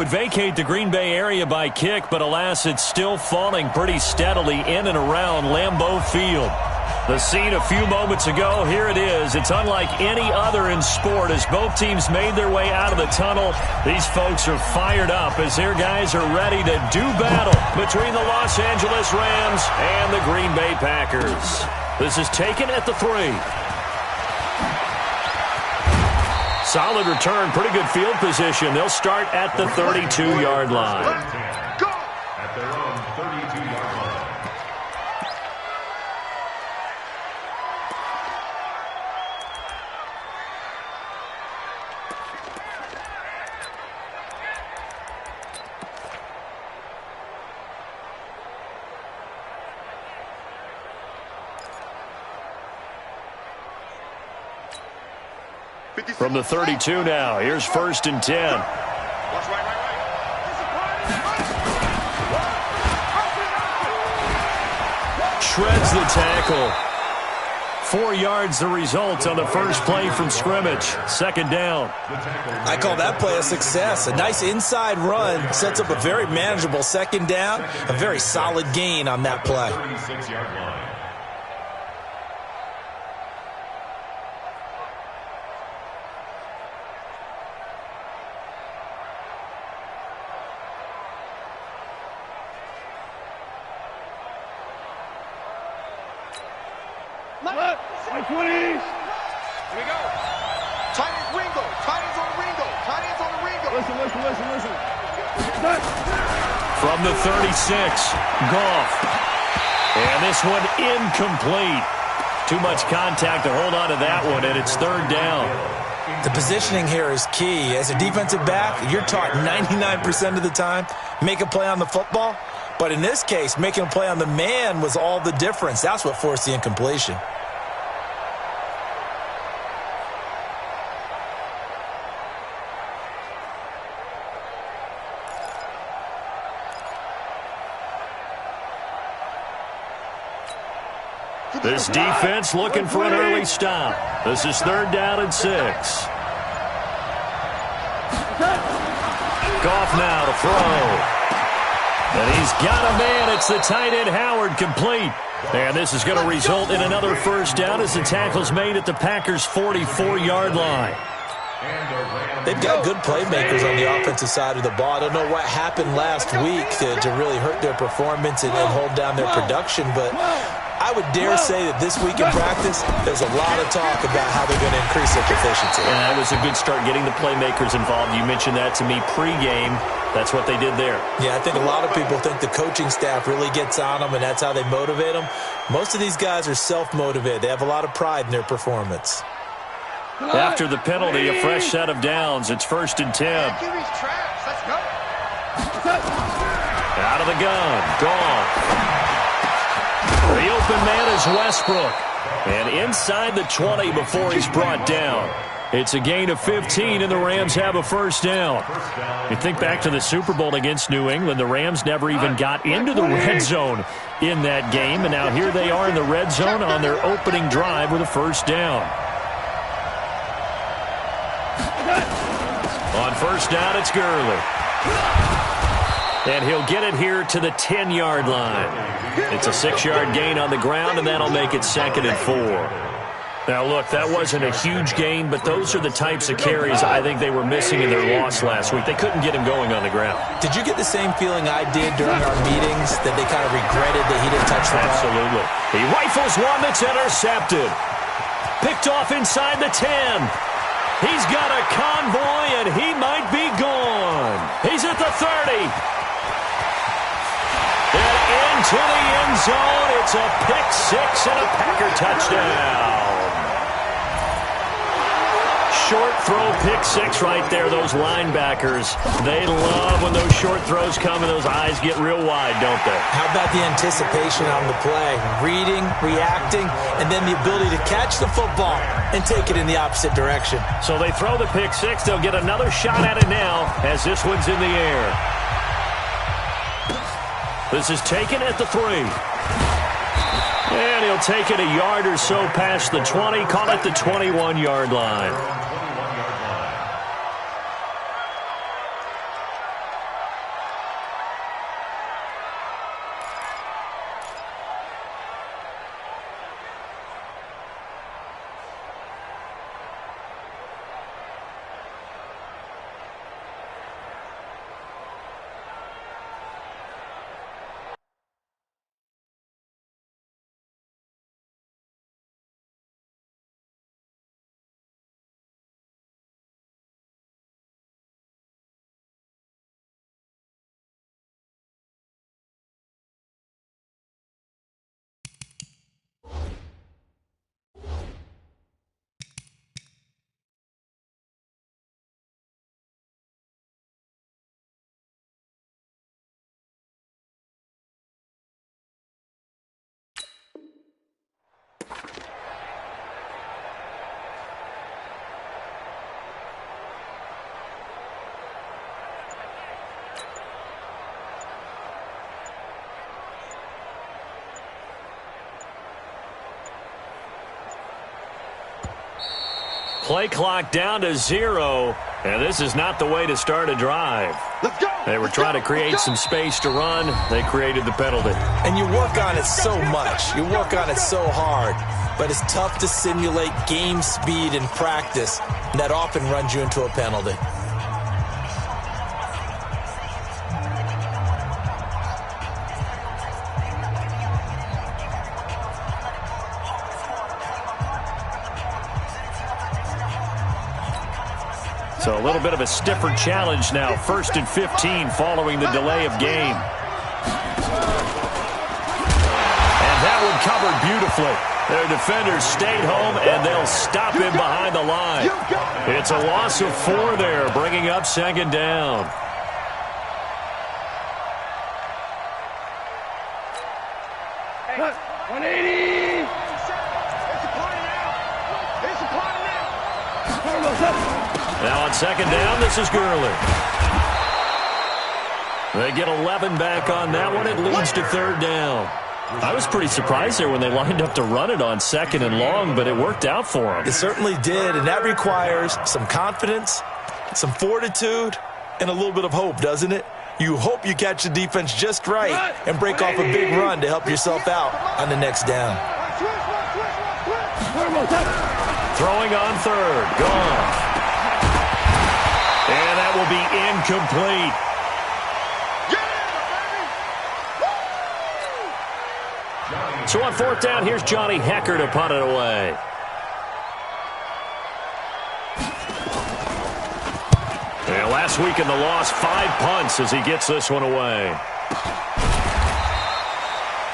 would vacate the Green Bay area by kick, but alas, it's still falling pretty steadily in and around Lambeau Field. The scene a few moments ago, here it is. It's unlike any other in sport as both teams made their way out of the tunnel. These folks are fired up as their guys are ready to do battle between the Los Angeles Rams and the Green Bay Packers. This is taken at the 3. Solid return, pretty good field position. They'll start at the 32-yard line. Go! At their own 32-yard line. From the 32 now, here's 1st and 10. Shreds the tackle. 4 yards the result on the first play from scrimmage. 2nd down. I call that play a success. A nice inside run sets up a very manageable 2nd down. A very solid gain on that play. 36-yard line. From the 36, Goff. And this one incomplete. Too much contact to hold on to that one, and it's 3rd down. The positioning here is key. As a defensive back, you're taught 99% of the time, make a play on the football. But in this case, making a play on the man was all the difference. That's what forced the incompletion. This defense looking for an early stop. This is 3rd down and 6. Goff now to throw. And he's got a man. It's the tight end Howard, complete. And this is going to result in another 1st down as the tackle's made at the Packers' 44-yard line. They've got good playmakers on the offensive side of the ball. I don't know what happened last week to really hurt their performance and hold down their production, but I would dare say that this week in practice, there's a lot of talk about how they're going to increase their proficiency. And that was a good start, getting the playmakers involved. You mentioned that to me pregame. That's what they did there. Yeah, I think a lot of people think the coaching staff really gets on them, and that's how they motivate them. Most of these guys are self-motivated. They have a lot of pride in their performance. After the penalty, a fresh set of downs. It's 1st and 10. Out of the gun. Gone. The open man is Westbrook. And inside the 20 before he's brought down. It's a gain of 15, and the Rams have a 1st down. You think back to the Super Bowl against New England. The Rams never even got into the red zone in that game. And now here they are in the red zone on their opening drive with a 1st down. On 1st down, it's Gurley. And he'll get it here to the 10-yard line. It's a 6-yard gain on the ground, and that'll make it 2nd and 4. Now, look, that wasn't a huge gain, but those are the types of carries I think they were missing in their loss last week. They couldn't get him going on the ground. Did you get the same feeling I did during our meetings, that they kind of regretted that he didn't touch the ball? Absolutely. He rifles one that's intercepted. Picked off inside the 10. He's got a convoy, and he might be gone. He's at the 30. And into the end zone. It's a pick 6 and a Packer touchdown. Short throw, pick 6 right there. Those linebackers, they love when those short throws come and those eyes get real wide, don't they? How about the anticipation on the play? Reading, reacting, and then the ability to catch the football and take it in the opposite direction. So they throw the pick 6. They'll get another shot at it now as this one's in the air. This is taken at the 3. And he'll take it a yard or so past the 20, call it the 21-yard line. Play clock down to 0, and this is not the way to start a drive. Let's go. They were trying to create some space to run. They created the penalty. And you work on it so much. You work on it so hard. But it's tough to simulate game speed in practice. And that often runs you into a penalty. So a little bit of a stiffer challenge now. 1st and 15 following the delay of game. And that one covered beautifully. Their defenders stayed home, and they'll stop him behind the line. It's a loss of 4 there, bringing up 2nd down. Hey, 180. It's a party now. Now on 2nd down, this is Gurley. They get 11 back on that one. It leads to 3rd down. I was pretty surprised there when they lined up to run it on 2nd and long, but it worked out for them. It certainly did, and that requires some confidence, some fortitude, and a little bit of hope, doesn't it? You hope you catch the defense just right and break off a big run to help yourself out on the next down. Throwing on 3rd. Gone. And that will be incomplete. So on 4th down, here's Johnny Hekker to punt it away. And last week in the loss, 5 punts as he gets this one away.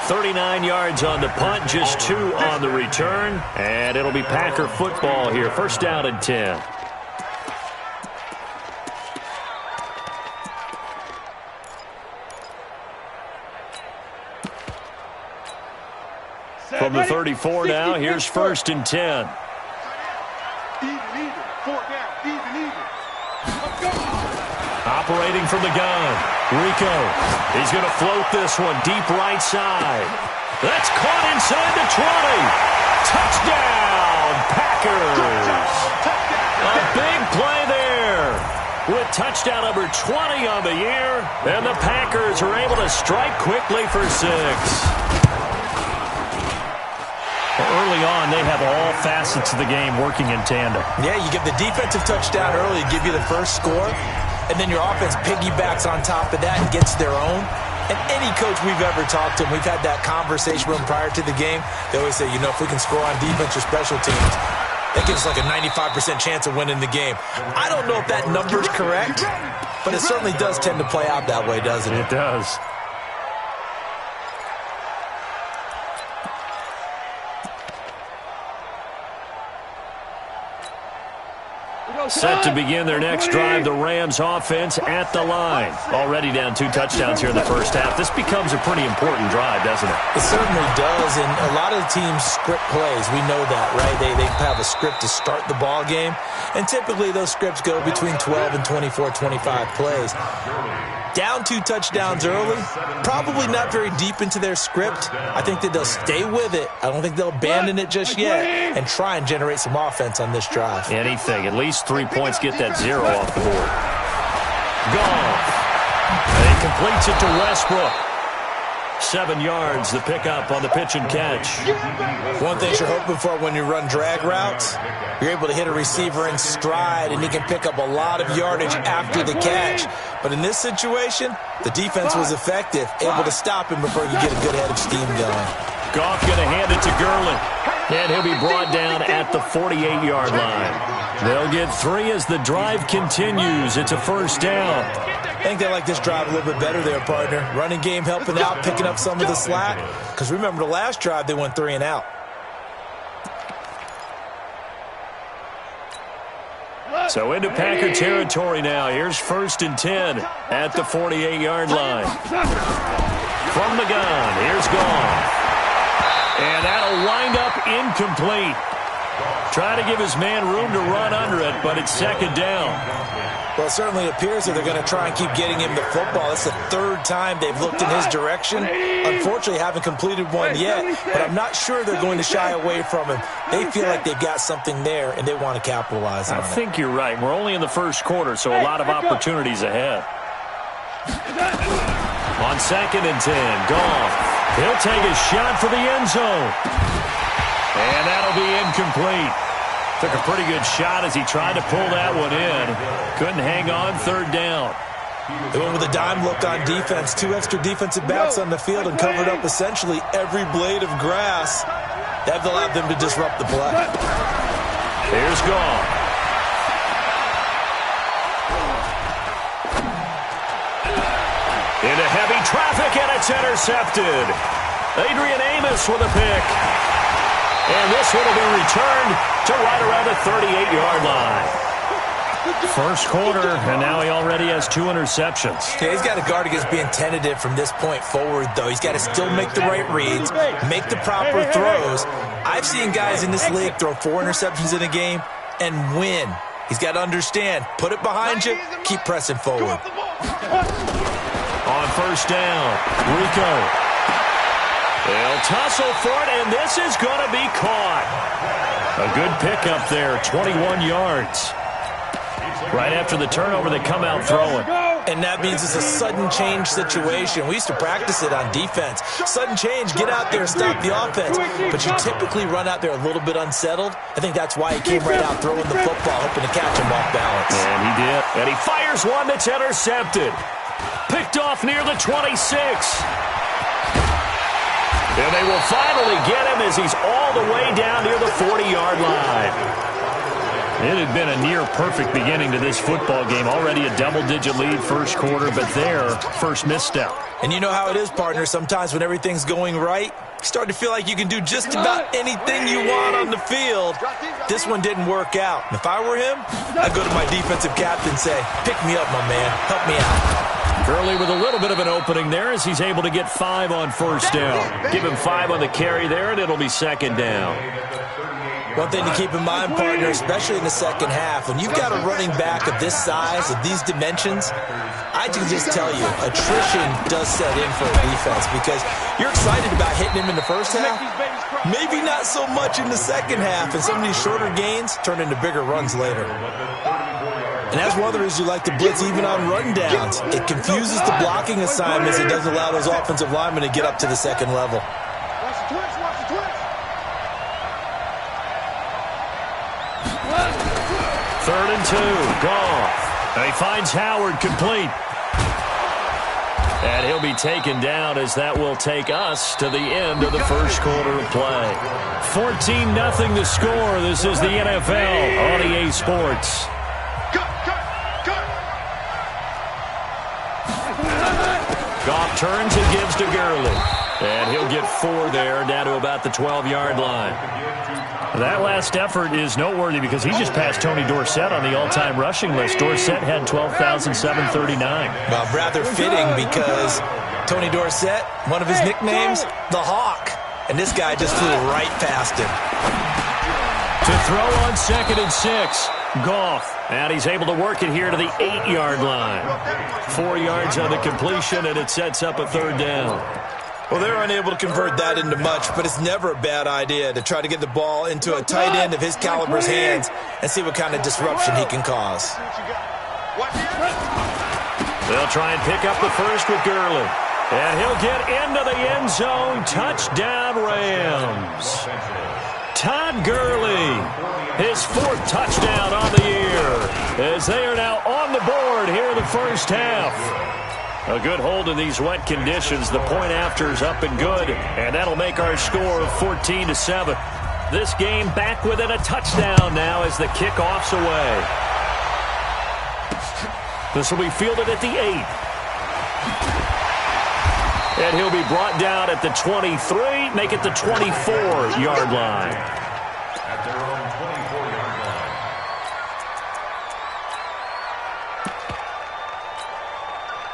39 yards on the punt, just 2 on the return. And it'll be Packer football here. 1st down and 10. From the 34 now, here's 1st and 10. Even. 4th down. Even. Let's go. Operating from the gun. Rico. He's going to float this one deep right side. That's caught inside the 20. Touchdown, Packers. A big play there. With touchdown number 20 on the year. And the Packers are able to strike quickly for 6. Early on, they have all facets of the game working in tandem. Yeah, you get the defensive touchdown early, give you the first score, and then your offense piggybacks on top of that and gets their own. And any coach we've ever talked to, and we've had that conversation with them prior to the game, they always say, you know, if we can score on defense or special teams, that gives us like a 95% chance of winning the game. I don't know if that number's correct, but it certainly does tend to play out that way, doesn't it? It does. Set to begin their next drive, the Rams offense at the line. Already down 2 touchdowns here in the first half. This becomes a pretty important drive, doesn't it? It certainly does, and a lot of the teams script plays. We know that, right? They have a script to start the ball game, and typically those scripts go between 12 and 24, 25 plays. Down 2 touchdowns early, probably not very deep into their script. I think that they'll stay with it. I don't think they'll abandon it just yet and try and generate some offense on this drive. Anything. At least 3 points, get that 0 off the board. Gone. And he completes it to Westbrook. 7 yards, the pickup on the pitch and catch. One thing you're hoping for when you run drag routes, you're able to hit a receiver in stride, and he can pick up a lot of yardage after the catch. But in this situation, the defense was effective, able to stop him before you get a good head of steam going. Goff going to hand it to Gurley. And he'll be brought down at the 48-yard line. They'll get 3 as the drive continues. It's a 1st down. I think they like this drive a little bit better there, partner. Running game helping out, picking up some of the slack. Because remember, the last drive, they went 3 and out. So into Packer territory now. Here's 1st and 10 at the 48-yard line. From the gun, here's Goff. And that'll wind up incomplete. Trying to give his man room to run under it, but it's second down. Well, it certainly appears that they're going to try and keep getting him the football. It's the third time they've looked in his direction. Unfortunately, haven't completed one yet, but I'm not sure they're going to shy away from him. They feel like they've got something there, and they want to capitalize on it. I think you're right. We're only in the first quarter, so a lot of opportunities ahead. On 2nd and 10, Goff. He'll take a shot for the end zone. And that'll be incomplete. Took a pretty good shot as he tried to pull that one in. Couldn't hang on, third down. They went with a dime look on defense. 2 extra defensive backs on the field and covered up essentially every blade of grass. That allowed them to disrupt the play. Here's Goff. Into heavy traffic, and it's intercepted. Adrian Amos with a pick. And this one will be returned to right around the 38-yard line. First quarter, and now he already has 2 interceptions. Okay, he's got to guard against being tentative from this point forward, though. He's got to still make the right reads, make the proper throws. I've seen guys in this league throw 4 interceptions in a game and win. He's got to understand, put it behind you, keep pressing forward. On first down, Rico. They'll tussle for it, and this is going to be caught. A good pickup there, 21 yards. Right after the turnover, they come out throwing. And that means it's a sudden change situation. We used to practice it on defense. Sudden change, get out there, stop the offense. But you typically run out there a little bit unsettled. I think that's why he came right out throwing the football, hoping to catch him off balance. And he did. And he fires one that's intercepted. Picked off near the 26. And they will finally get him as he's all the way down near the 40-yard line. It had been a near-perfect beginning to this football game. Already a double-digit lead first quarter, but their first misstep. And you know how it is, partner. Sometimes when everything's going right, you start to feel like you can do just about anything you want on the field. This one didn't work out. If I were him, I'd go to my defensive captain and say, pick me up, my man. Help me out. Gurley with a little bit of an opening there as he's able to get 5 on first down. Give him 5 on the carry there, and it'll be second down. One thing to keep in mind, partner, especially in the second half, when you've got a running back of this size, of these dimensions, I can just tell you, attrition does set in for a defense because you're excited about hitting him in the first half, maybe not so much in the second half, and some of these shorter gains turn into bigger runs later. And that's one of the reasons you like to blitz even on rundowns. It confuses the blocking assignments. It doesn't allow those offensive linemen to get up to the second level. Watch the twitch, watch the twitch. 3rd and 2, Goff. And he finds Howard complete. And he'll be taken down as that will take us to the end of the first quarter of play. 14-0 the score. This is the NFL on EA Sports. Goff turns and gives to Gurley. And he'll get 4 there, down to about the 12-yard line. That last effort is noteworthy because he just passed Tony Dorsett on the all-time rushing list. Dorsett had 12,739. Well, rather fitting because Tony Dorsett, one of his nicknames, the Hawk. And this guy just flew right past him. To throw on 2nd and 6, Goff. And he's able to work it here to the 8-yard line. 4 yards on the completion, and it sets up a 3rd down. Well, they're unable to convert that into much, but it's never a bad idea to try to get the ball into a tight end of his caliber's hands and see what kind of disruption he can cause. They'll try and pick up the first with Gurley. And he'll get into the end zone. Touchdown, Rams. Todd Gurley, his 4th touchdown on the year, as they are now on the board here in the first half. A good hold in these wet conditions. The point after is up and good, and that'll make our score 14-7. This game back within a touchdown now as the kickoff's away. This will be fielded at the 8. And he'll be brought down at the 23, make it the 24-yard line. At their own 24-yard line.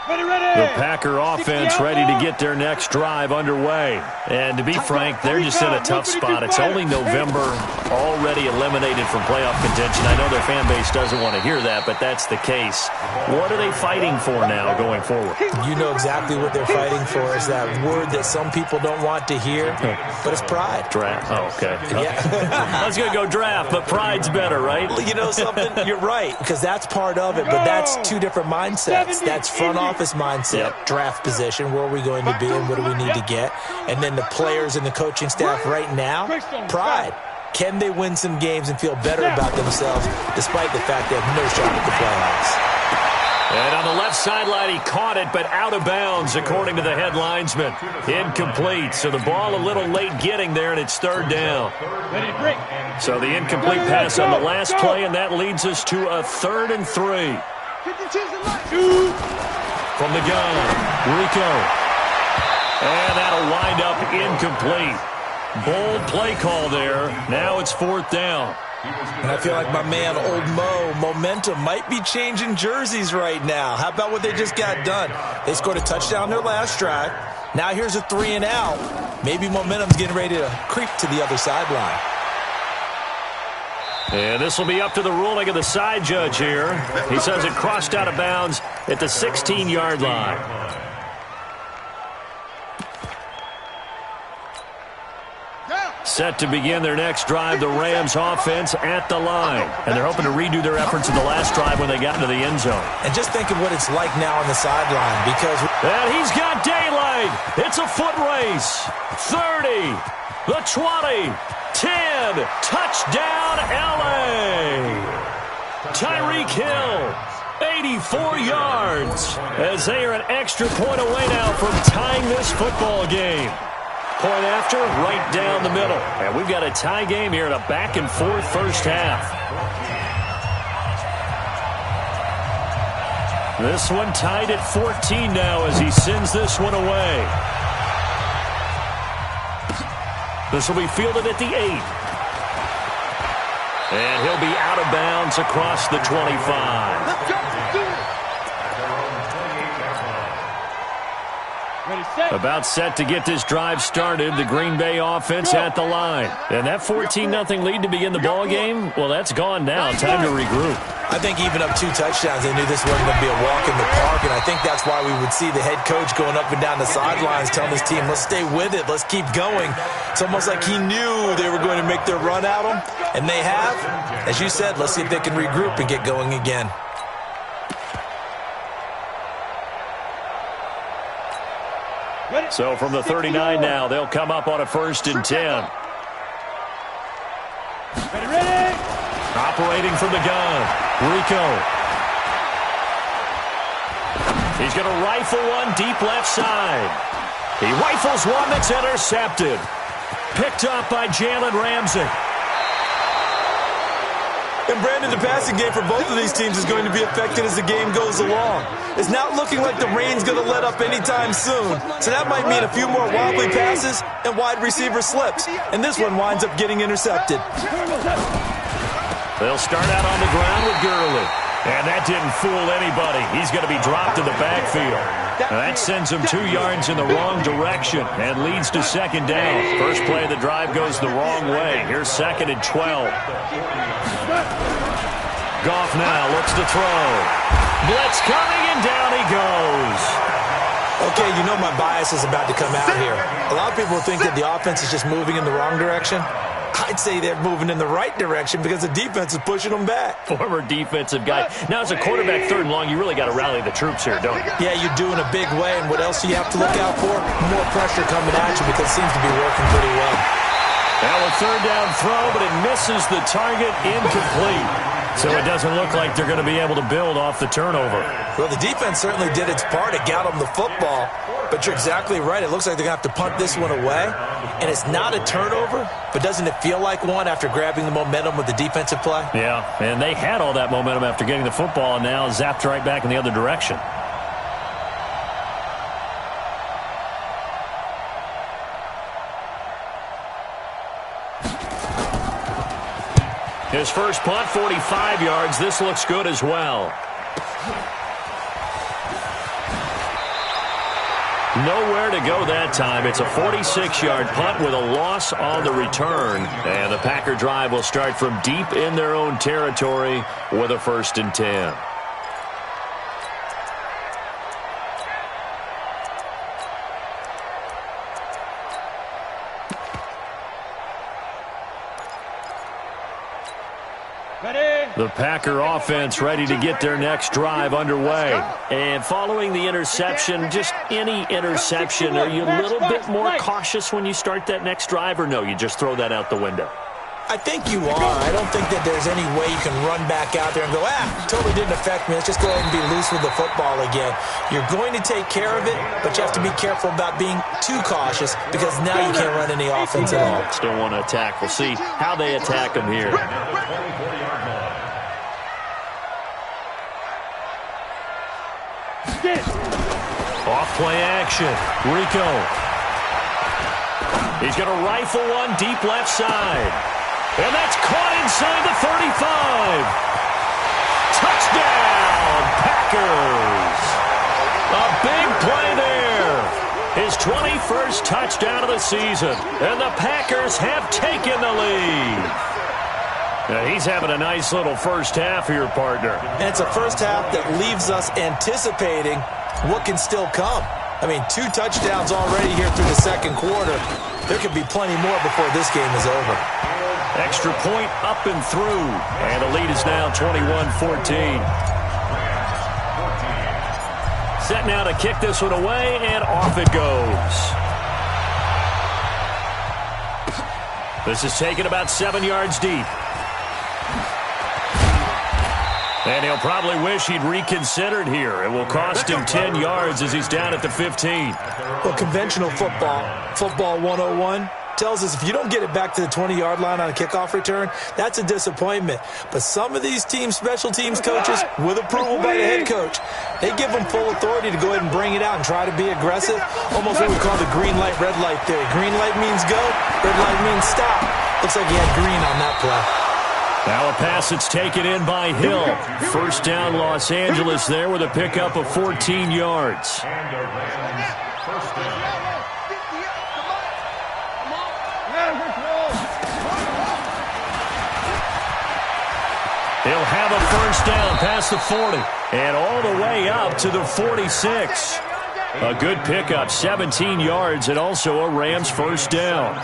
The Packer offense ready to get their next drive underway. And to be frank, they're just in a tough spot. It's only November, already eliminated from playoff contention. I know their fan base doesn't want to hear that, but that's the case. What are they fighting for now going forward? You know exactly what they're fighting for. Is that word that some people don't want to hear, but it's pride. Draft. Oh, okay. Yeah. I was going to go draft, but pride's better, right? You know something? You're right, because that's part of it, but that's two different mindsets. That's front office mindset, draft position, where are we going to be and what do we need to get? And then the players and the coaching staff right now, pride. Can they win some games and feel better about themselves despite the fact they have no shot at the playoffs? And on the left sideline, he caught it, but out of bounds, according to the head linesman. Incomplete, so the ball a little late getting there, and it's third down. So the incomplete pass on the last play, and that leads us to a 3rd and 3. From the gun, Rico. And that'll wind up incomplete. Bold play call there. Now it's 4th down. And I feel like my man, Old Mo, momentum might be changing jerseys right now. How about what they just got done? They scored a touchdown their last drive. Now here's a 3 and out. Maybe momentum's getting ready to creep to the other sideline. And this will be up to the ruling of the side judge here. He says it crossed out of bounds at the 16-yard line. Set to begin their next drive, the Rams offense at the line. And they're hoping to redo their efforts in the last drive when they got into the end zone. And just think of what it's like now on the sideline because... And he's got daylight. It's a foot race. 30, the 20, 10, touchdown L.A. Tyreek Hill, 84 yards, as they are an extra point away now from tying this football game. Point after, right down the middle. And we've got a tie game here in a back-and-forth first half. This one tied at 14 now as he sends this one away. This will be fielded at the 8. And he'll be out of bounds across the 25. About set to get this drive started, the Green Bay offense at the line. And that 14-0 lead to begin the ball game, well, that's gone now. Time to regroup. I think even up 2 touchdowns, they knew this wasn't going to be a walk in the park, and I think that's why we would see the head coach going up and down the sidelines telling his team, let's stay with it, let's keep going. It's almost like he knew they were going to make their run at him, and they have. As you said, let's see if they can regroup and get going again. So from the 39 now, they'll come up on a 1st and 10. Operating from the gun, Rico. He's going to rifle one deep left side. He rifles one that's intercepted. Picked up by Jalen Ramsey. And Brandon, the passing game for both of these teams is going to be affected as the game goes along. It's not looking like the rain's going to let up anytime soon. So that might mean a few more wobbly passes and wide receiver slips. And this one winds up getting intercepted. They'll start out on the ground with Gurley. And that didn't fool anybody. He's going to be dropped in the backfield. Now that sends him 2 yards in the wrong direction and leads to 2nd down. First play of the drive goes the wrong way. Here's 2nd and 12. Goff now looks to throw. Blitz coming, and down he goes. Okay, you know my bias is about to come out here. A lot of people think that the offense is just moving in the wrong direction. I'd say they're moving in the right direction because the defense is pushing them back. Former defensive guy. Now, as a quarterback 3rd and long, you really got to rally the troops here, don't you? Yeah, you're doing a big way, and what else do you have to look out for? More pressure coming at you because it seems to be working pretty well. Now a 3rd down throw, but it misses the target, incomplete. So it doesn't look like they're going to be able to build off the turnover. Well, the defense certainly did its part to get them the football. But you're exactly right. It looks like they're going to have to punt this one away. And it's not a turnover, but doesn't it feel like one after grabbing the momentum with the defensive play? Yeah, and they had all that momentum after getting the football and now zapped right back in the other direction. His first punt, 45 yards. This looks good as well. Nowhere to go that time. It's a 46-yard punt with a loss on the return. And the Packer drive will start from deep in their own territory with a 1st and 10. The Packer offense ready to get their next drive underway. And following the interception, just any interception, are you a little bit more cautious when you start that next drive, or no, you just throw that out the window? I think you are. I don't think that there's any way you can run back out there and go, totally didn't affect me. Let's just go ahead and be loose with the football again. You're going to take care of it, but you have to be careful about being too cautious because now you can't run any offense at all. Still want to attack. We'll see how they attack them here. Off play action. Rico. He's going to rifle one deep left side. And that's caught inside the 35. Touchdown, Packers. A big play there. His 21st touchdown of the season. And the Packers have taken the lead. Now he's having a nice little first half here, partner. And it's a first half that leaves us anticipating what can still come. I mean, 2 touchdowns already here through the second quarter. There could be plenty more before this game is over. Extra point up and through. And the lead is now 21-14. Set now to kick this one away, and off it goes. This is taken about 7 yards deep. And he'll probably wish he'd reconsidered here. It will cost him 10 yards as he's down at the 15. Well, conventional football 101, tells us if you don't get it back to the 20-yard line on a kickoff return, that's a disappointment. But some of these teams, special teams coaches, with approval by the head coach, they give them full authority to go ahead and bring it out and try to be aggressive. Almost what we call the green light, red light theory. Green light means go, red light means stop. Looks like he had green on that play. Now a pass that's taken in by Hill. First down, Los Angeles there with a pickup of 14 yards. He'll have a first down past the 40 and all the way up to the 46. A good pickup, 17 yards, and also a Rams first down.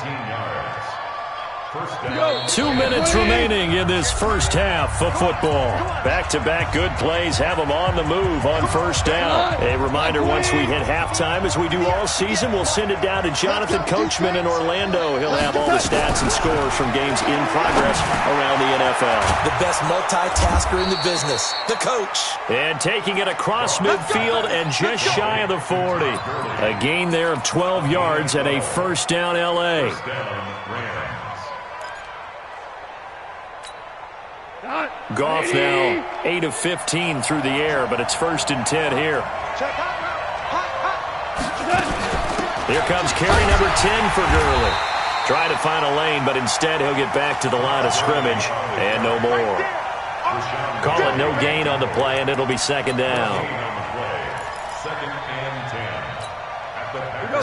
2 minutes remaining in this first half of football. Back-to-back good plays have them on the move on first down. A reminder, once we hit halftime, as we do all season, we'll send it down to Jonathan Coachman in Orlando. He'll have all the stats and scores from games in progress around the NFL. The best multitasker in the business, the coach. And taking it across midfield and just shy of the 40. A gain there of 12 yards and a first down L.A. Goff now 8 of 15 through the air, but it's 1st and 10 here. Here comes carry number 10 for Gurley. Try to find a lane, but instead he'll get back to the line of scrimmage and no more. Call it no gain on the play, and it'll be 2nd down.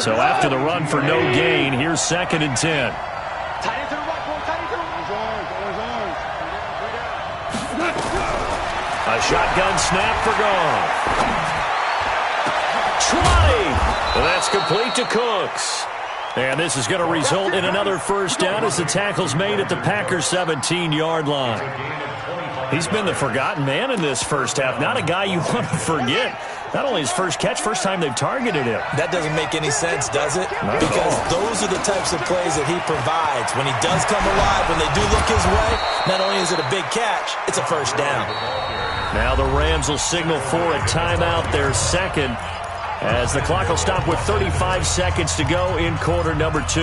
So after the run for no gain, here's 2nd and 10. A shotgun snap for Goff. 20. That's complete to Cooks. And this is going to result in another first down as the tackle's made at the Packers' 17-yard line. He's been the forgotten man in this first half. Not a guy you want to forget. Not only his first catch, first time they've targeted him. That doesn't make any sense, does it? Because those are the types of plays that he provides. When he does come alive, when they do look his way, not only is it a big catch, it's a first down. Now the Rams will signal for a timeout, their second, as the clock will stop with 35 seconds to go in quarter number 2.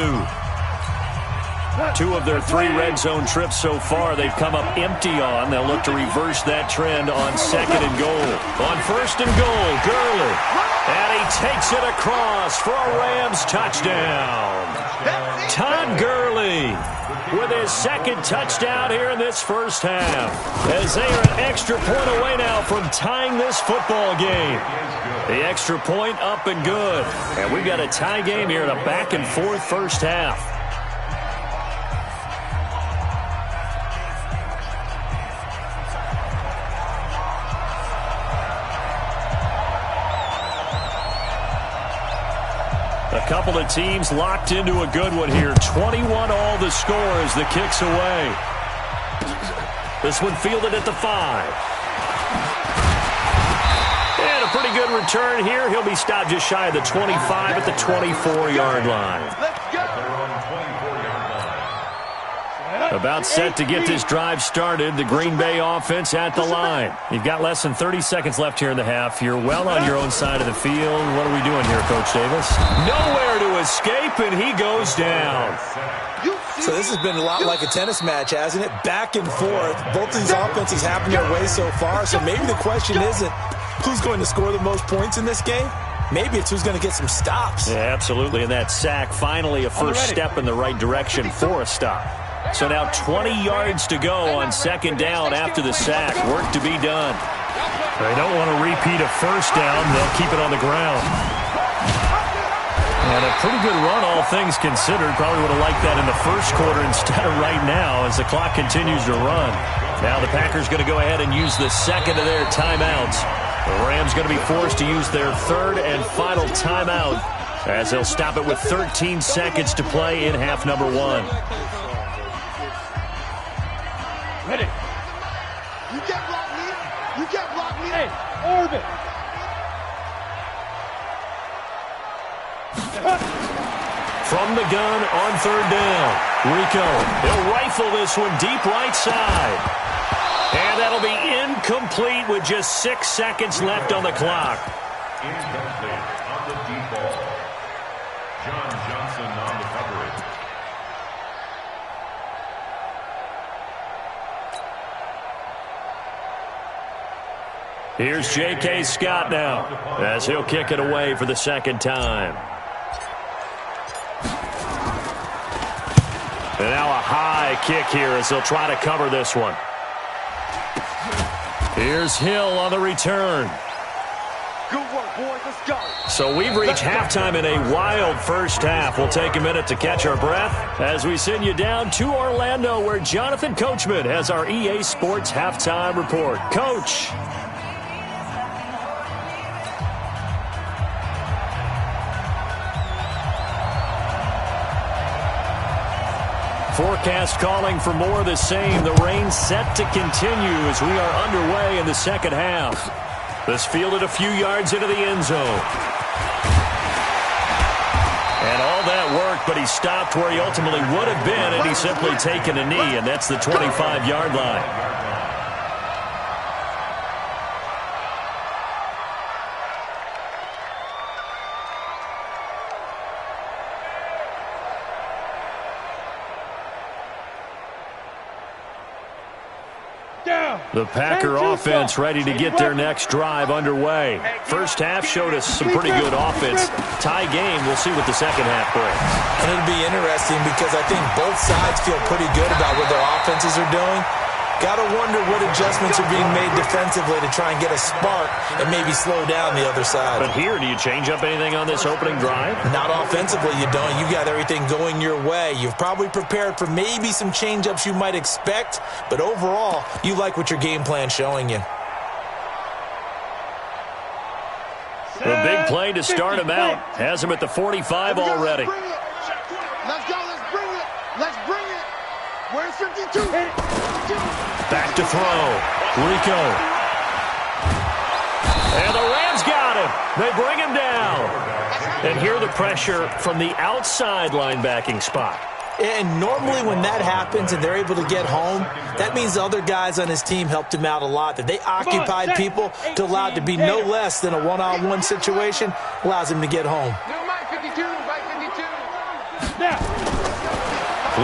2 of their 3 red zone trips so far they've come up empty on. They'll look to reverse that trend on 2nd and goal. On 1st and goal, Gurley. And he takes it across for a Rams touchdown. Todd Gurley with his second touchdown here in this first half, as they are an extra point away now from tying this football game. The extra point up and good. And we've got a tie game here in a back-and-forth first half. A couple of teams locked into a good one here. 21 all the score as the kick's away. This one fielded at the 5. And a pretty good return here. He'll be stopped just shy of the 25 at the 24-yard line. About set to get this drive started. The Green Bay offense at the line. You've got less than 30 seconds left here in the half. You're well on your own side of the field. What are we doing here, Coach Davis? Nowhere to escape, and he goes down. So this has been a lot like a tennis match, hasn't it? Back and forth. Both of these offenses having their way so far. So maybe the question isn't who's going to score the most points in this game. Maybe it's who's going to get some stops. Yeah, absolutely. And that sack, finally a first step in the right direction for a stop. So now 20 yards to go on second down after the sack. Work to be done. They don't want to repeat a first down. They'll keep it on the ground. And a pretty good run, all things considered. Probably would have liked that in the first quarter instead of right now as the clock continues to run. Now the Packers going to go ahead and use the second of their timeouts. The Rams going to be forced to use their third and final timeout as they'll stop it with 13 seconds to play in half number 1. Ready. You can't block me. You can't block me. Hey, orbit. From the gun on third down. Rico, he'll rifle this one deep right side. And that'll be incomplete with just 6 seconds left on the clock. Incomplete on the deep ball. John Johnson on the coverage. Here's J.K. Scott now as he'll kick it away for the second time. And now a high kick here as they'll try to cover this one. Here's Hill on the return. Good work, boys. Let's go. So we've reached halftime in a wild first half. We'll take a minute to catch our breath as we send you down to Orlando, where Jonathan Coachman has our EA Sports halftime report. Coach. Forecast calling for more of the same. The rain set to continue as we are underway in the second half. This fielded a few yards into the end zone. And all that work, but he stopped where he ultimately would have been, and he's simply taken a knee, and that's the 25-yard line. The Packer offense ready to get their next drive underway. First half showed us some pretty good offense. Tie game, we'll see what the second half brings. And it'll be interesting because I think both sides feel pretty good about what their offenses are doing. Got to wonder what adjustments are being made defensively to try and get a spark and maybe slow down the other side. But here, do you change up anything on this opening drive? Not offensively, you don't. You got everything going your way. You've probably prepared for maybe some change-ups you might expect, but overall, you like what your game plan's showing you. The big play to start him out has him at the 45 already. Let's go. Let's bring it. Let's bring it. Where's 52? Back to throw. Rico. And the Rams got him. They bring him down. And here the pressure from the outside linebacking spot. And normally when that happens and they're able to get home, that means the other guys on his team helped him out a lot. That they occupied people to allow it to be no less than a one-on-one situation, allows him to get home.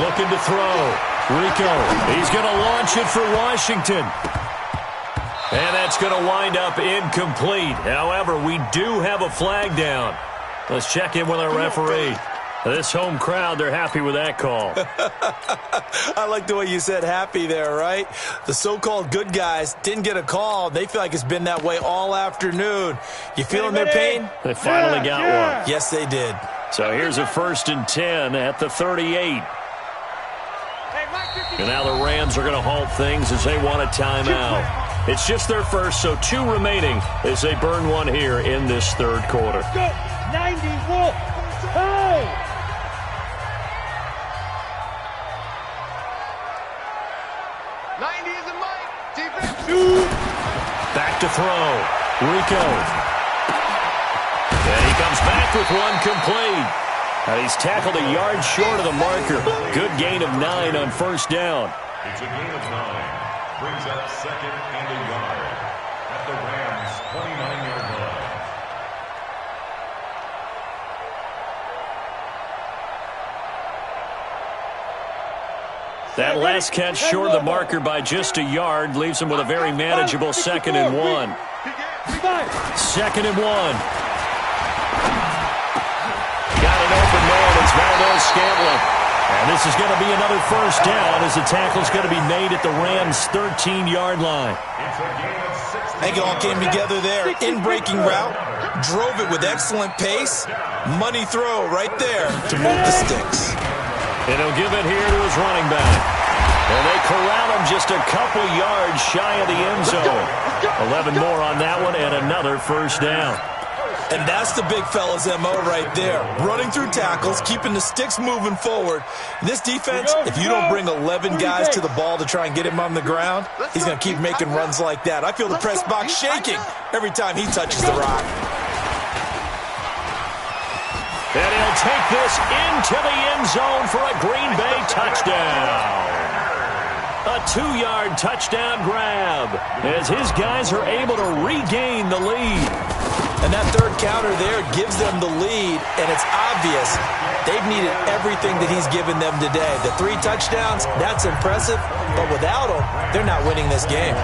Looking to throw. Rico, he's going to launch it for Washington. And that's going to wind up incomplete. However, we do have a flag down. Let's check in with our referee. This home crowd, they're happy with that call. I like the way you said happy there, right? The so-called good guys didn't get a call. They feel like it's been that way all afternoon. You feeling their pain? They finally got one. Yes, they did. So here's a 1st and 10 at the 38. And now the Rams are going to halt things as they want a timeout. It's just their first, so 2 remaining as they burn one here in this third quarter. 91. Hey! 90 is a mic. Defense. Back to throw. Rico. And he comes back with one complete. And he's tackled a yard short of the marker. Good gain of 9 on 1st down. It's a gain of 9. Brings up 2nd and a yard at the Rams' 29-yard line. That last catch short of the marker by just a yard leaves him with a very manageable 2nd and 1. 2nd and 1. Got an open man. It's Valdez-Scantling. And this is going to be another 1st down as the tackle is going to be made at the Rams' 13-yard line. I think it all came together there. In-breaking route. Drove it with excellent pace. Money throw right there to move the sticks. And he'll give it here to his running back. And they corral him just a couple yards shy of the end zone. 11 more on that one and another 1st down. And that's the big fella's MO right there. Running through tackles, keeping the sticks moving forward. This defense, if you don't bring 11 guys to the ball to try and get him on the ground, he's going to keep making runs like that. I feel the press box shaking every time he touches the rock. And he'll take this into the end zone for a Green Bay touchdown. A 2-yard touchdown grab as his guys are able to regain the lead. And that third counter there gives them the lead, and it's obvious they've needed everything that he's given them today. The 3 touchdowns, that's impressive, but without him, they're not winning this game.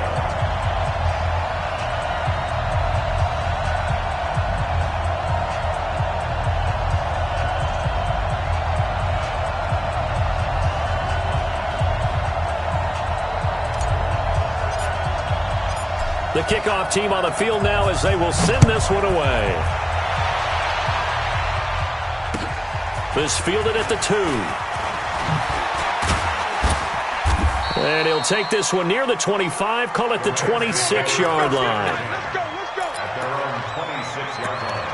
The kickoff team on the field now as they will send this one away. This fielded at the 2. And he'll take this one near the 25, call it the 26-yard line. At their own 26-yard line.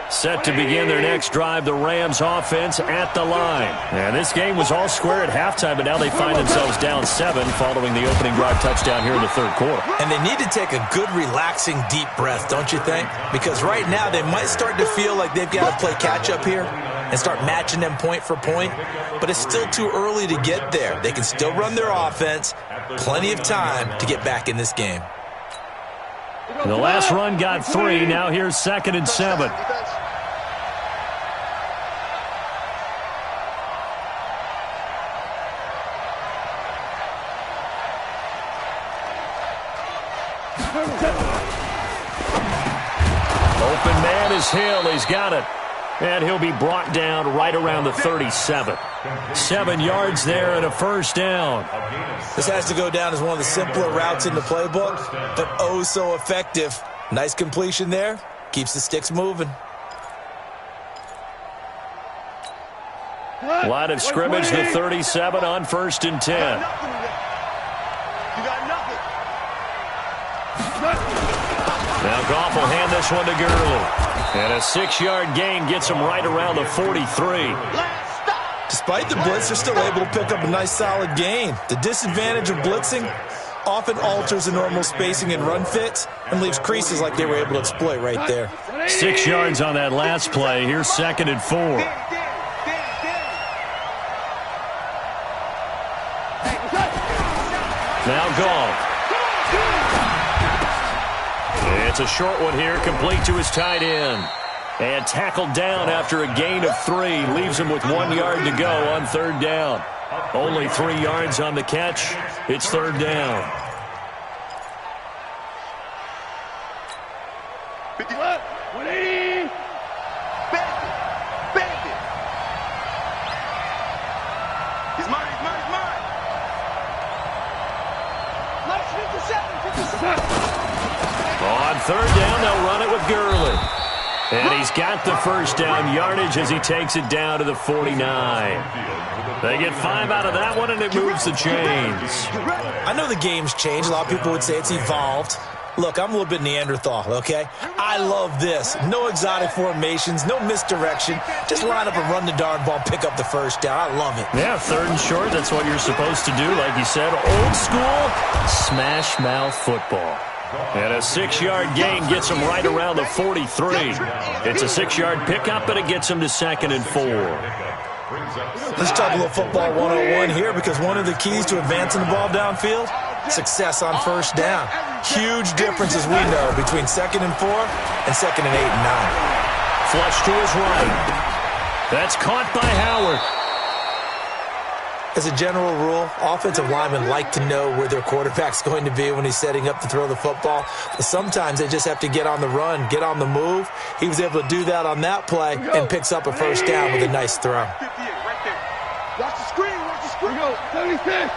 Set to begin their next drive, the Rams offense at the line. And this game was all square at halftime, but now they find themselves down 7 following the opening drive touchdown here in the third quarter. And they need to take a good, relaxing, deep breath, don't you think? Because right now they might start to feel like they've got to play catch-up here and start matching them point for point. But it's still too early to get there. They can still run their offense. Plenty of time to get back in this game. The last run got 3. Now here's 2nd and 7. Open man is Hill. He's got it. And he'll be brought down right around the 37. 7 yards there and a 1st down. This has to go down as one of the simpler routes in the playbook, but oh so effective. Nice completion there. Keeps the sticks moving. Line of scrimmage, the 37 on 1st and 10. You got nothing. Now Goff will hand this one to Gurley. And a 6-yard gain gets him right around the 43. Despite the blitz, they're still able to pick up a nice solid gain. The disadvantage of blitzing often alters the normal spacing and run fits and leaves creases like they were able to exploit right there. 6 yards on that last play. Here's 2nd and 4. Now Goff. It's a short one here, complete to his tight end. And tackled down after a gain of 3. Leaves him with 1 yard to go on third down. Only 3 yards on the catch. It's third down. 180. Back it. He's mine. Nice 57. On third down, they'll run it with Gurley. And he's got the first down yardage as he takes it down to the 49. They get 5 out of that one, and it moves the chains. I know the game's changed. A lot of people would say it's evolved. Look, I'm a little bit Neanderthal, okay? I love this. No exotic formations, no misdirection. Just line up and run the darn ball, pick up the first down. I love it. Yeah, third and short, that's what you're supposed to do. Like you said, old school, smash mouth football. And a 6-yard gain gets him right around the 43. It's a 6-yard pickup, and it gets him to 2nd and 4. Let's talk a little football 101 here, because one of the keys to advancing the ball downfield, success on first down. Huge difference, as we know, between 2nd and 4 and 2nd and 8 and 9. Flush to his right. That's caught by Howard. As a general rule, offensive linemen like to know where their quarterback's going to be when he's setting up to throw the football. But sometimes they just have to get on the run, get on the move. He was able to do that on that play and picks up a first down with a nice throw. Watch the screen. Go. 76.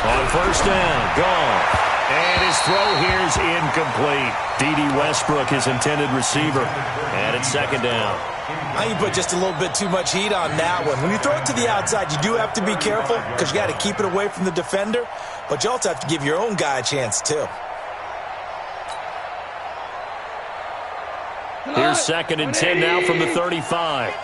On first down, gone. And his throw here is incomplete. D.D. Westbrook, his intended receiver. And it's 2nd down. I think you put just a little bit too much heat on that one. When you throw it to the outside, you do have to be careful because you got to keep it away from the defender, but you also have to give your own guy a chance too. Here's 2nd and 10 now from the 35.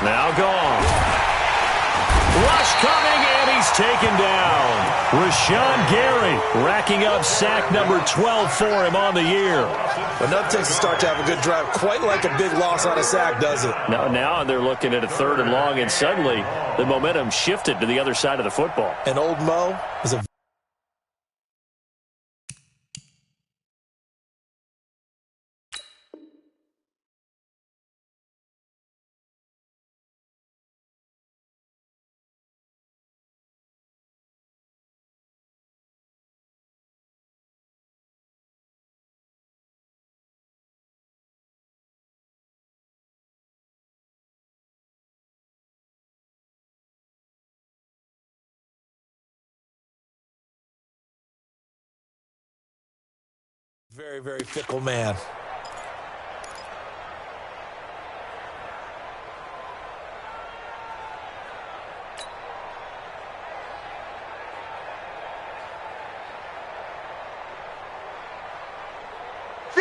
Now gone. Rush coming, and he's taken down. Rashawn Gary racking up sack number 12 for him on the year. But nothing takes a start to have a good drive quite like a big loss on a sack, does it? Now they're looking at a 3rd and long, and suddenly the momentum shifted to the other side of the football. And old Mo is a very, very fickle man.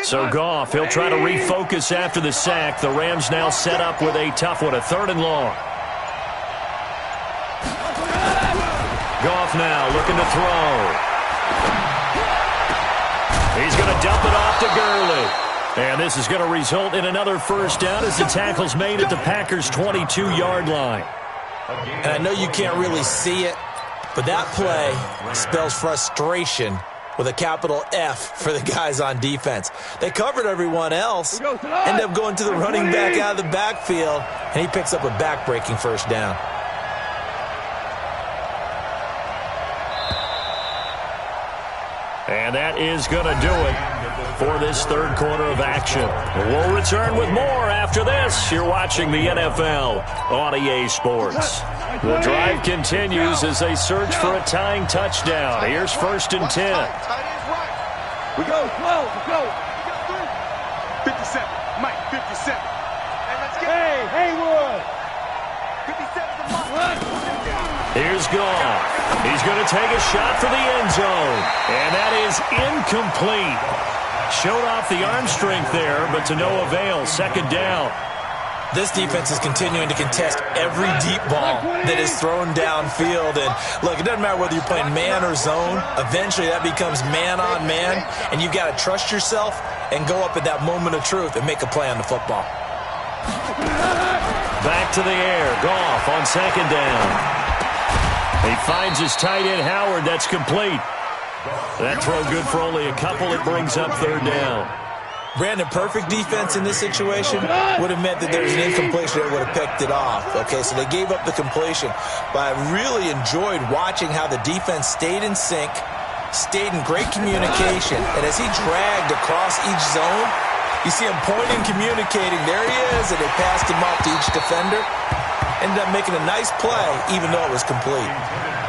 So Goff, he'll try to refocus after the sack. The Rams now set up with a tough one, a 3rd and long. Goff now looking to throw. He's going to dump it off to Gurley. And this is going to result in another first down as the tackle's made at the Packers' 22-yard line. And I know you can't really see it, but that play spells frustration with a capital F for the guys on defense. They covered everyone else, end up going to the running back out of the backfield, and he picks up a back-breaking first down. And that is going to do it for this third quarter of action. We'll return with more after this. You're watching the NFL on EA Sports. The drive continues as they search for a tying touchdown. Here's 1st and 10. We go. 57. Mike, 57. Hey, Haywood. 57 to Mike. Here's Goff. He's going to take a shot for the end zone. And that is incomplete. Showed off the arm strength there, but to no avail. 2nd down. This defense is continuing to contest every deep ball that is thrown downfield. And look, it doesn't matter whether you're playing man or zone. Eventually that becomes man on man. And you've got to trust yourself and go up at that moment of truth and make a play on the football. Back to the air. Goff on 2nd down. He finds his tight end, Howard. That's complete. That throw good for only a couple. It brings up third down. Brandon, perfect defense in this situation would have meant that there was an incompletion that would have picked it off. Okay, so they gave up the completion. But I really enjoyed watching how the defense stayed in sync, stayed in great communication, and as he dragged across each zone, you see him pointing, communicating. There he is, and they passed him off to each defender. Ended up making a nice play, even though it was complete.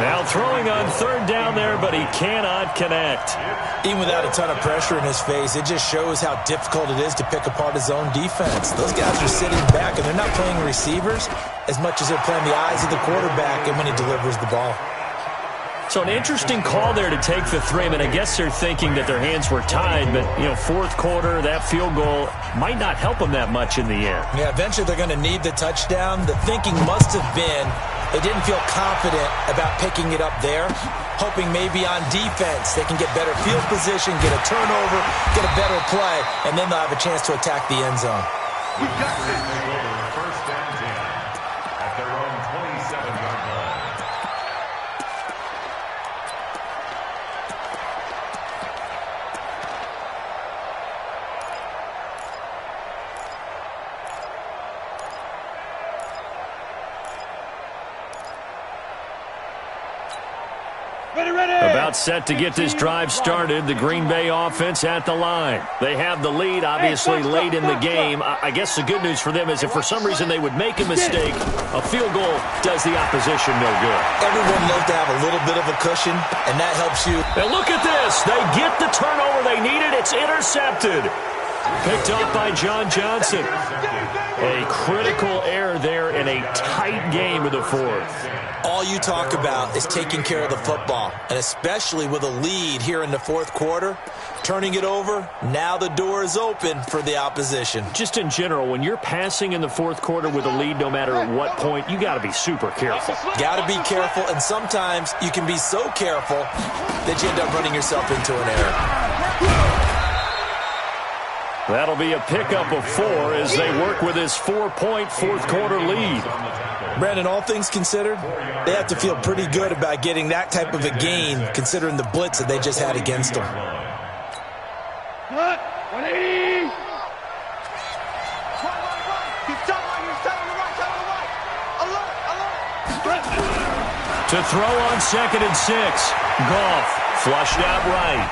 Now throwing on third down there, but he cannot connect. Even without a ton of pressure in his face, it just shows how difficult it is to pick apart his own defense. Those guys are sitting back, and they're not playing receivers as much as they're playing the eyes of the quarterback and when he delivers the ball. So an interesting call there to take the three. I mean, I guess they're thinking that their hands were tied, but, you know, fourth quarter, that field goal might not help them that much in the end. Yeah, eventually they're going to need the touchdown. The thinking must have been they didn't feel confident about picking it up there, hoping maybe on defense they can get better field position, get a turnover, get a better play, and then they'll have a chance to attack the end zone. We've got this. First down 10 at their own 27-yard line. About set to get this drive started, the Green Bay offense at the line. They have the lead, obviously, late in the game. I guess the good news for them is if for some reason they would make a mistake, a field goal does the opposition no good. Everyone loves to have a little bit of a cushion, and that helps you. And look at this. They get the turnover they needed. It's intercepted. Picked off by John Johnson. A critical error there in a tight game of the fourth. All you talk about is taking care of the football, and especially with a lead here in the fourth quarter, turning it over, now the door is open for the opposition. Just in general, when you're passing in the fourth quarter with a lead, no matter at what point, you got to be super careful. Got to be careful, and sometimes you can be so careful that you end up running yourself into an error. That'll be a pickup of 4 as they work with this 4-point fourth-quarter lead. Brandon, all things considered, they have to feel pretty good about getting that type of a gain, considering the blitz that they just had against them. 180. To throw on 2nd and 6. Goff flushed out right.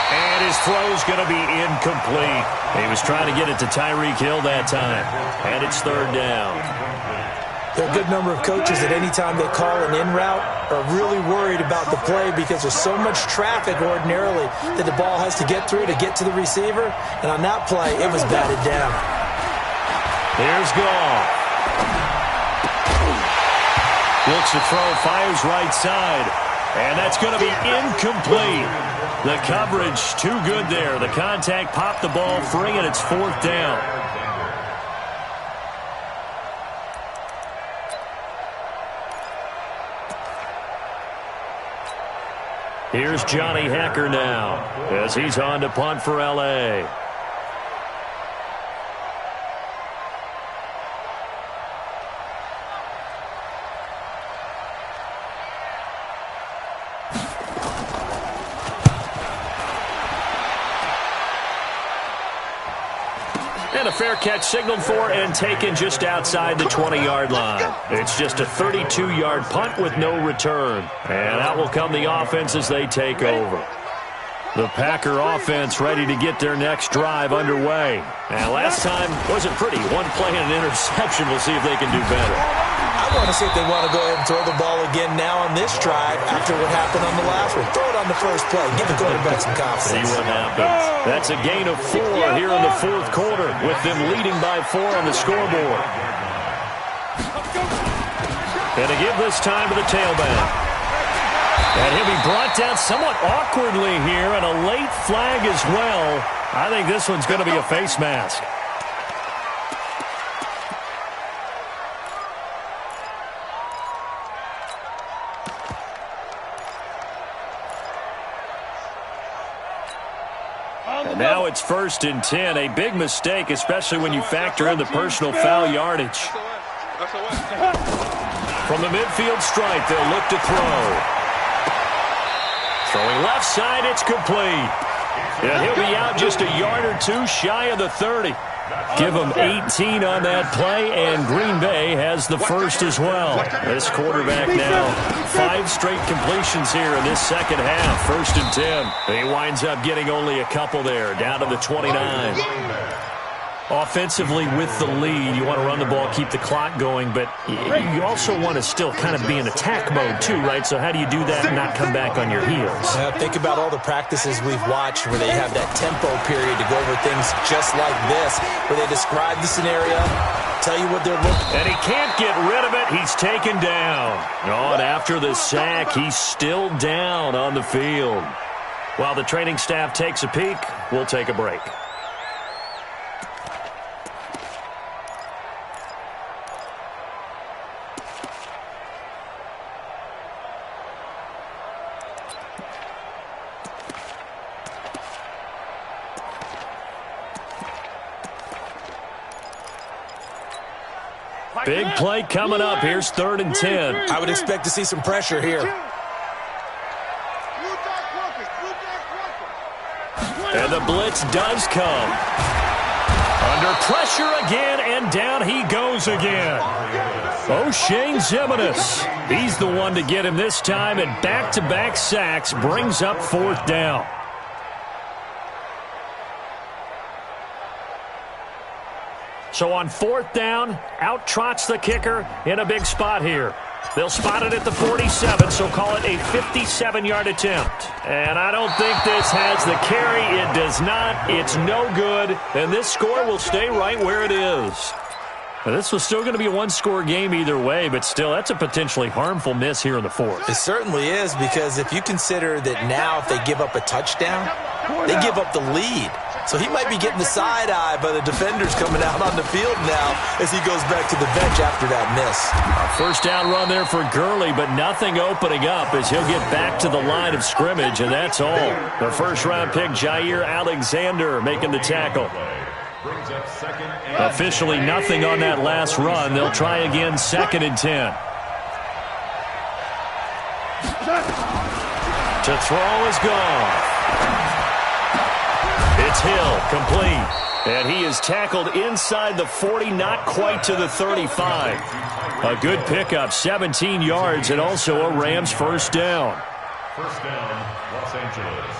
And his throw's going to be incomplete. He was trying to get it to Tyreek Hill that time. And it's third down. There are a good number of coaches that any time they call an in route are really worried about the play because there's so much traffic ordinarily that the ball has to get through to get to the receiver. And on that play, it was batted down. Here's Goff. Looks to throw, fires right side. And that's going to be incomplete. The coverage too good there. The contact popped the ball free, and it's fourth down. Here's Johnny Hekker now as he's on to punt for L.A. And a fair catch signaled for and taken just outside the 20-yard line. It's just a 32-yard punt with no return. And out will come the offense as they take over. The Packer offense ready to get their next drive underway. And last time wasn't pretty. One play and an interception. We'll see if they can do better. I want to see if they want to go ahead and throw the ball again now on this drive after what happened on the last one. Throw it on the first play. Give the quarterback some confidence. See what happens. That's a gain of 4 here in the fourth quarter with them leading by 4 on the scoreboard. And to give this time to the tailback. And he'll be brought down somewhat awkwardly here, and a late flag as well. I think this one's going to be a face mask. And now it's 1st and 10. A big mistake, especially when you factor in the personal foul yardage. From the midfield stripe, they'll look to throw. Throwing left side, it's complete. And he'll be out just a yard or two shy of the 30. Give him 18 on that play, and Green Bay has the first as well. This quarterback now, 5 straight completions here in this second half. 1st and 10. He winds up getting only a couple there, down to the 29. Offensively with the lead, you want to run the ball, keep the clock going, but you also want to still kind of be in attack mode too, right? So how do you do that and not come back on your heels? Think about all the practices we've watched where they have that tempo period to go over things just like this, where they describe the scenario, tell you what they're looking for. And he can't get rid of it. He's taken down. Oh, and after the sack, he's still down on the field. While the training staff takes a peek, we'll take a break. Big play coming up. Here's 3rd and 10. I would expect to see some pressure here. And the blitz does come. Under pressure again, and down he goes again. O'Shane Ximines. He's the one to get him this time, and back-to-back sacks brings up 4th down. So on 4th down, out trots the kicker in a big spot here. They'll spot it at the 47, so call it a 57-yard attempt. And I don't think this has the carry. It does not. It's no good. And this score will stay right where it is. Now, this was still going to be a one-score game either way, but still, that's a potentially harmful miss here in the 4th. It certainly is, because if you consider that now if they give up a touchdown, they give up the lead. So he might be getting the side eye by the defenders coming out on the field now as he goes back to the bench after that miss. A 1st down run there for Gurley, but nothing opening up as he'll get back to the line of scrimmage, and that's all. The 1st-round pick, Jair Alexander, making the tackle. Officially nothing on that last run. They'll try again 2nd and 10. To throw is gone. It's Hill, complete. And he is tackled inside the 40, not quite to the 35. A good pickup, 17 yards, and also a Rams 1st down. 1st down, Los Angeles.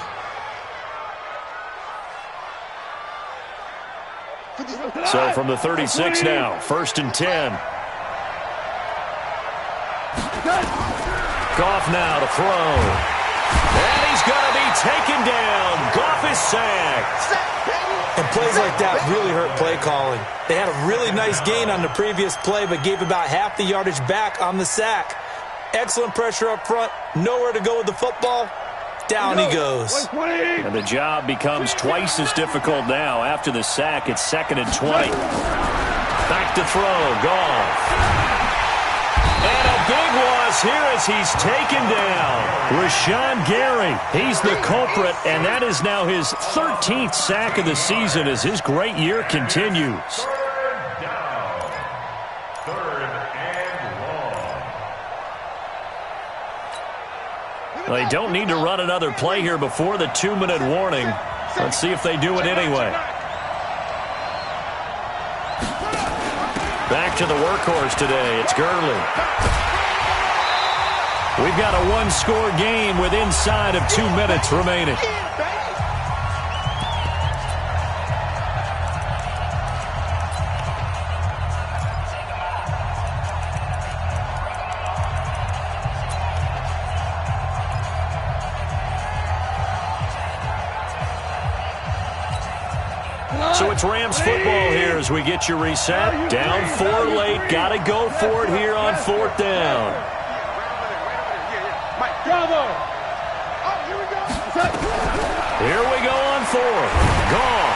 So from the 36 now, 1st and 10. Goff now to throw. And he's going to be taken down. Goff is sacked. And plays like that really hurt play calling. They had a really nice gain on the previous play, but gave about half the yardage back on the sack. Excellent pressure up front. Nowhere to go with the football. Down he goes. And the job becomes twice as difficult now. After the sack, it's 2nd and 20. Back to throw. Goff. And a big loss here as he's taken down. Rashawn Gary, he's the culprit, and that is now his 13th sack of the season as his great year continues. 3rd down. 3rd and long. They don't need to run another play here before the 2-minute warning. Let's see if they do it anyway. Back to the workhorse today. It's Gurley. We've got a one-score game with inside of 2 minutes remaining. So it's Rams football here as we get you reset. Down 4 late. Got to go for it here on 4th down. Here we go on 4th. Goff.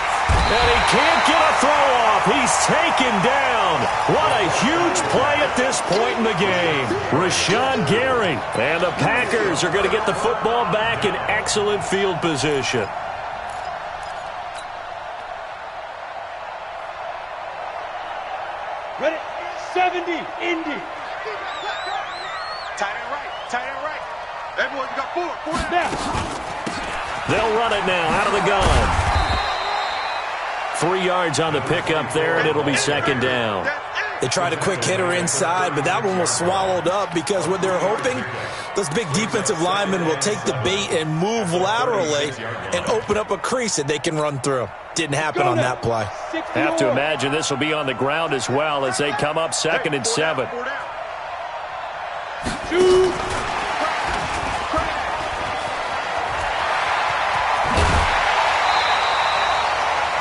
And he can't get a throw off. He's taken down. What a huge play at this point in the game. Rashawn Gary. And the Packers are going to get the football back in excellent field position. Ready? 70, Indy. Tight end right. Tight end right. Everyone, you got four. Four down. They'll run it now out of the gun. 3 yards on the pickup there, and it'll be second down. They tried a quick hitter inside, but that one was swallowed up because what they're hoping, those big defensive linemen will take the bait and move laterally and open up a crease that they can run through. Didn't happen on that play. Have to imagine this will be on the ground as well as they come up 2nd and 7.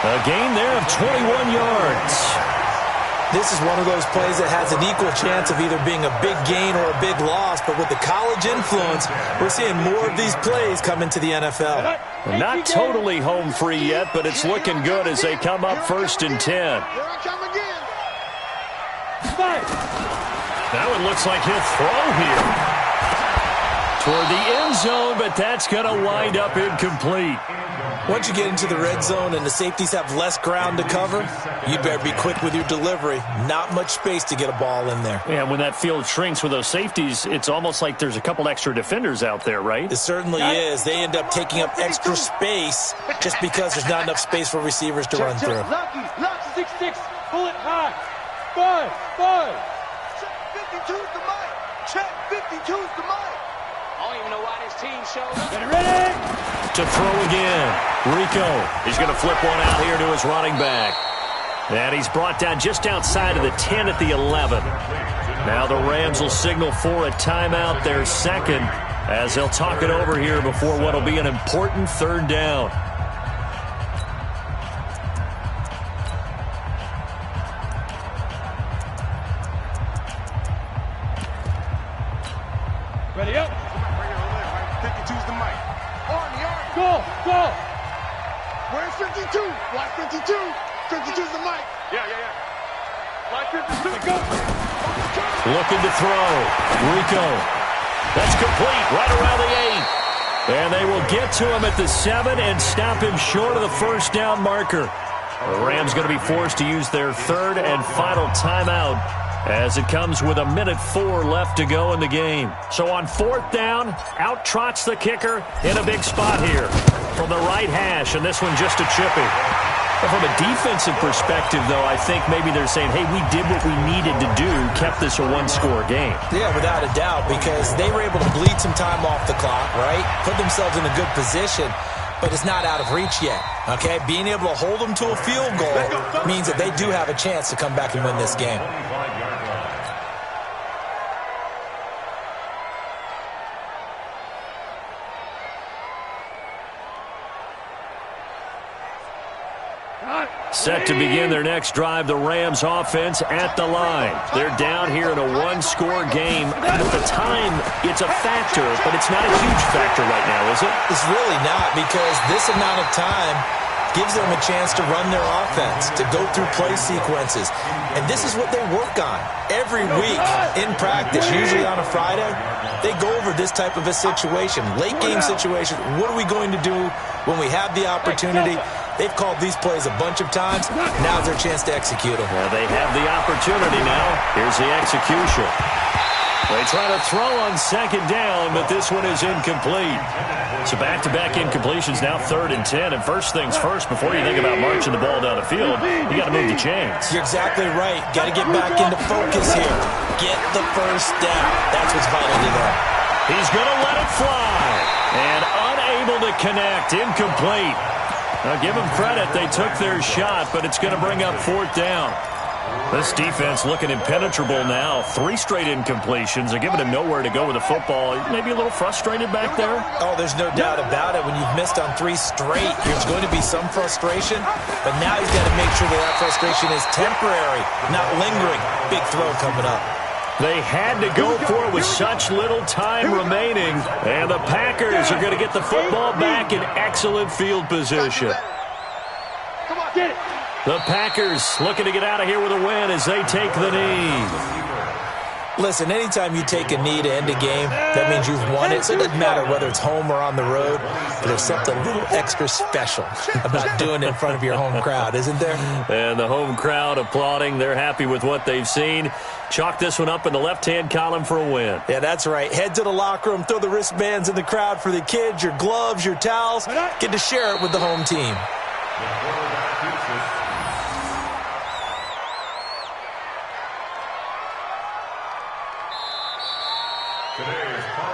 A gain there of 21 yards. This is one of those plays that has an equal chance of either being a big gain or a big loss, but with the college influence, we're seeing more of these plays come into the NFL. Not totally home free yet, but it's looking good as they come up 1st and 10. Here I come again. Now it looks like he'll throw here toward the end zone, but that's going to wind up incomplete. Once you get into the red zone and the safeties have less ground to cover, you better be quick with your delivery. Not much space to get a ball in there. Yeah, when that field shrinks with those safeties, it's almost like there's a couple extra defenders out there, right? It certainly is. They end up taking up extra space just because there's not enough space for receivers to run through. Lucky, 6-6, pull it high. 5. Check 52's the mic. Check 52's the mic. I don't even know why this team showed up. Get ready. To throw again. Rico. He's going to flip one out here to his running back. And he's brought down just outside of the 10 at the 11. Now the Rams will signal for a timeout, their second, as they'll talk it over here before what will be an important 3rd down. Ready up. 52's the mic. Go. Where's 52? Watch 52. 52's the mic. Yeah. Watch 52. Go. Looking to throw. Rico. That's complete right around the 8. And they will get to him at the 7 and stop him short of the 1st down marker. The Rams going to be forced to use their 3rd and final timeout as it comes with 1:04 left to go in the game. So on 4th down, out trots the kicker in a big spot here from the right hash, and this one just a chippy. But from a defensive perspective, though, I think maybe they're saying, hey, we did what we needed to do, kept this a one-score game. Yeah, without a doubt, because they were able to bleed some time off the clock, right? Put themselves in a good position, but it's not out of reach yet, okay? Being able to hold them to a field goal means that they do have a chance to come back and win this game. Set to begin their next drive, the Rams offense at the line. They're down here in a one-score game. At the time, it's a factor, but it's not a huge factor right now, is it? It's really not, because this amount of time gives them a chance to run their offense, to go through play sequences. And this is what they work on every week in practice, usually on a Friday. They go over this type of a situation, late game situation. What are we going to do when we have the opportunity? They've called these plays a bunch of times. Now's their chance to execute them. Well, they have the opportunity now. Here's the execution. They try to throw on 2nd down, but this one is incomplete. So back-to-back incompletions, now 3rd and 10. And first things first, before you think about marching the ball down the field, you got to move the chains. You're exactly right. Got to get back into focus here. Get the 1st down. That's what's vital to them. He's going to let it fly. And unable to connect. Incomplete. Now, give them credit. They took their shot, but it's going to bring up 4th down. This defense looking impenetrable now. 3 straight incompletions. They're giving him nowhere to go with the football. Maybe a little frustrated back there. Oh, there's no doubt about it. When you've missed on 3 straight, there's going to be some frustration. But now he's got to make sure that frustration is temporary, not lingering. Big throw coming up. They had to go for it with such little time remaining. And the Packers are going to get the football back in excellent field position. Come on, get it. The Packers looking to get out of here with a win as they take the knee. Listen, anytime you take a knee to end a game, that means you've won it. So it doesn't matter whether it's home or on the road. But there's something a little extra special about doing it in front of your home crowd, isn't there? And the home crowd applauding. They're happy with what they've seen. Chalk this one up in the left-hand column for a win. Yeah, that's right. Head to the locker room, throw the wristbands in the crowd for the kids, your gloves, your towels. Get to share it with the home team.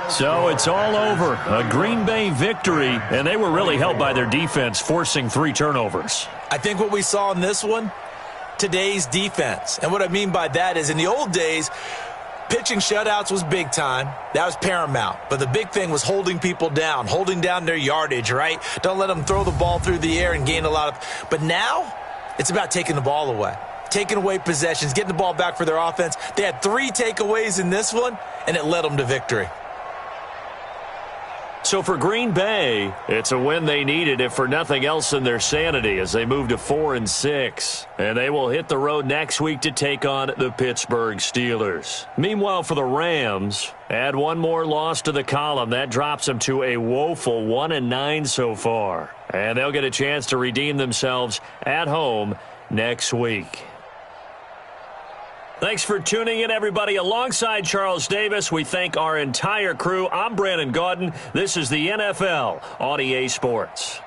So it's all over. A Green Bay victory, and they were really helped by their defense, forcing 3 turnovers. I think what we saw in this one, today's defense. And what I mean by that is in the old days, pitching shutouts was big time. That was paramount. But the big thing was holding people down, holding down their yardage, right? Don't let them throw the ball through the air and gain a lot of. But now it's about taking the ball away, taking away possessions, getting the ball back for their offense. They had 3 takeaways in this one, and it led them to victory. So for Green Bay, it's a win they needed, if for nothing else than their sanity, as they move to 4-6. And they will hit the road next week to take on the Pittsburgh Steelers. Meanwhile, for the Rams, add one more loss to the column. That drops them to a woeful 1-9 so far. And they'll get a chance to redeem themselves at home next week. Thanks for tuning in, everybody. Alongside Charles Davis, we thank our entire crew. I'm Brandon Gaudin. This is the NFL on EA Sports.